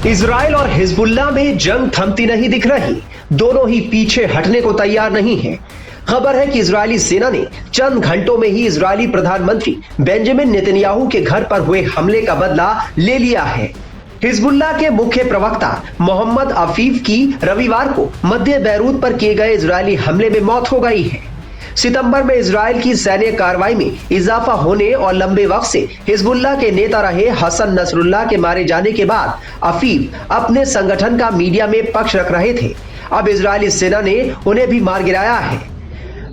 Israel और Hezbollah में जंग थमती नहीं दिख रही। दोनों ही पीछे हटने को तैयार नहीं है। खबर है कि इजरायली सेना ने चंद घंटों में ही इजरायली प्रधानमंत्री बेंजामिन नेतन्याहू के घर पर हुए हमले का बदला ले लिया है। हिजबुल्लाह के मुख्य प्रवक्ता मोहम्मद अफीफ की रविवार को मध्य बैरूत पर किए गए इजरायली हमले में मौत हो गई है। सितंबर में इजराइल की सैन्य कार्रवाई में इजाफा होने और लंबे वक्त से हिजबुल्लाह के नेता रहे हसन नसरुल्लाह के मारे जाने के बाद अफीफ अपने संगठन का मीडिया में पक्ष रख रहे थे। अब इजरायली सेना ने उन्हें भी मार गिराया है।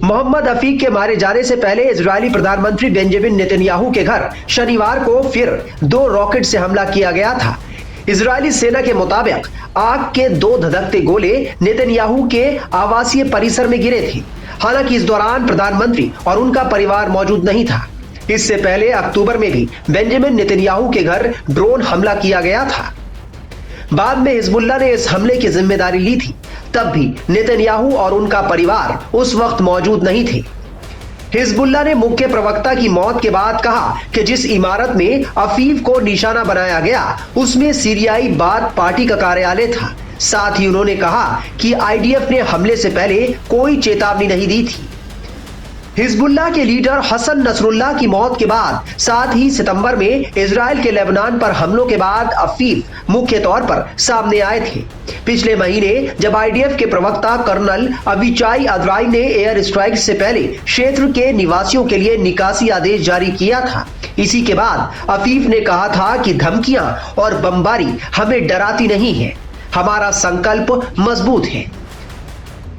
मोहम्मद अफीफ के मारे जाने से पहले इजरायली प्रधानमंत्री बेंजामिन नेतन्याहू के घर शनिवार को फिर 2 रॉकेट से हमला किया गया था। इजरायली सेना के मुताबिक आग के 2 धधकते गोले नेतन्याहू के आवासीय परिसर में गिरे थे। हालांकि इस दौरान प्रधानमंत्री और उनका परिवार मौजूद नहीं था। इससे पहले अक्टूबर में भी बेंजामिन नेतन्याहू के घर ड्रोन हमला किया गया था। बाद में हिजबुल्लाह ने इस हमले की जिम्मेदारी ली थी। तब भी नेतन्याहू और उनका परिवार उस वक्त मौजूद नहीं थे। हिजबुल्लाह ने मुख्य प्रवक्ता की मौत के बाद कहा कि जिस इमारत में अफीफ को निशाना बनाया गया उसमें सीरियाई बाथ पार्टी का कार्यालय था। साथ ही उन्होंने कहा कि आईडीएफ ने हमले से पहले कोई चेतावनी नहीं दी थी। हिजबुल्लाह के लीडर हसन नसरुल्लाह की मौत के बाद साथ ही सितंबर में इजराइल के लेबनान पर हमलों के बाद अफीफ मुख्य तौर पर सामने आए थे। पिछले महीने जब आईडीएफ के प्रवक्ता कर्नल अविचाई अद्राई ने एयर स्ट्राइक से पहले क्षेत्र के निवासियों के लिए निकासी आदेश जारी किया था। इसी के बाद अफीफ ने कहा था कि धमकियां और बमबारी हमें डराती नहीं है, हमारा संकल्प मजबूत है।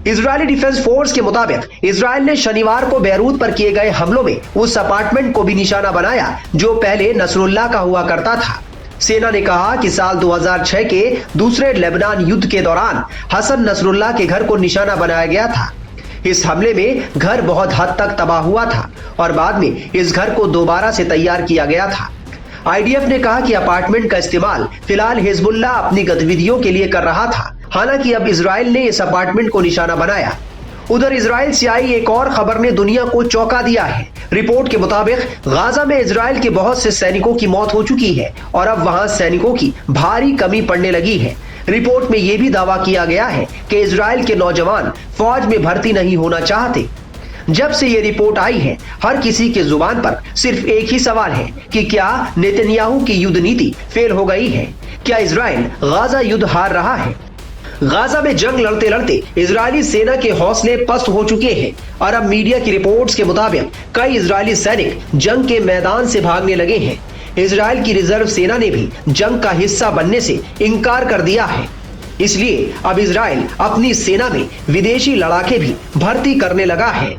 इजरायली डिफेंस फोर्स के मुताबिक इजराइल ने शनिवार को बैरूत पर किए गए हमलों में उस अपार्टमेंट को भी निशाना बनाया जो पहले नसरुल्लाह का हुआ करता था। सेना ने कहा कि साल 2006 के दूसरे लेबनान युद्ध के दौरान हसन नसरुल्लाह के घर को निशाना बनाया गया था। इस हमले में घर बहुत हद तक तबाह हुआ था और बाद में इस घर को दोबारा से तैयार किया गया था। आईडीएफ ने कहा कि अपार्टमेंट का इस्तेमाल फिलहाल हिजबुल्लाह अपनी गतिविधियों के लिए कर रहा था। हालांकि अब इजराइल ने इस अपार्टमेंट को निशाना बनाया। उधर इजराइल से आई एक और खबर ने दुनिया को चौंका दिया है। रिपोर्ट के मुताबिक गाजा में इजराइल के बहुत से सैनिकों की मौत हो चुकी है और अब वहां सैनिकों की भारी कमी पड़ने लगी है। रिपोर्ट में यह भी दावा किया गया है कि इजराइल के नौजवान फौज में भर्ती नहीं होना चाहते। जब से ये रिपोर्ट आई है हर किसी के जुबान पर सिर्फ एक ही सवाल है कि क्या नेतन्याहू की युद्ध नीति फेल हो गई है? क्या इजराइल गाजा युद्ध हार रहा है? गाजा में जंग लड़ते लड़ते इजरायली सेना के हौसले पस्त हो चुके हैं और अब मीडिया की रिपोर्ट्स के मुताबिक कई इजरायली सैनिक जंग के मैदान से भागने लगे हैं। इजराइल की रिजर्व सेना ने भी जंग का हिस्सा बनने से इनकार कर दिया है। इसलिए अब इजराइल अपनी सेना में विदेशी लड़ाके भी भर्ती करने लगा है।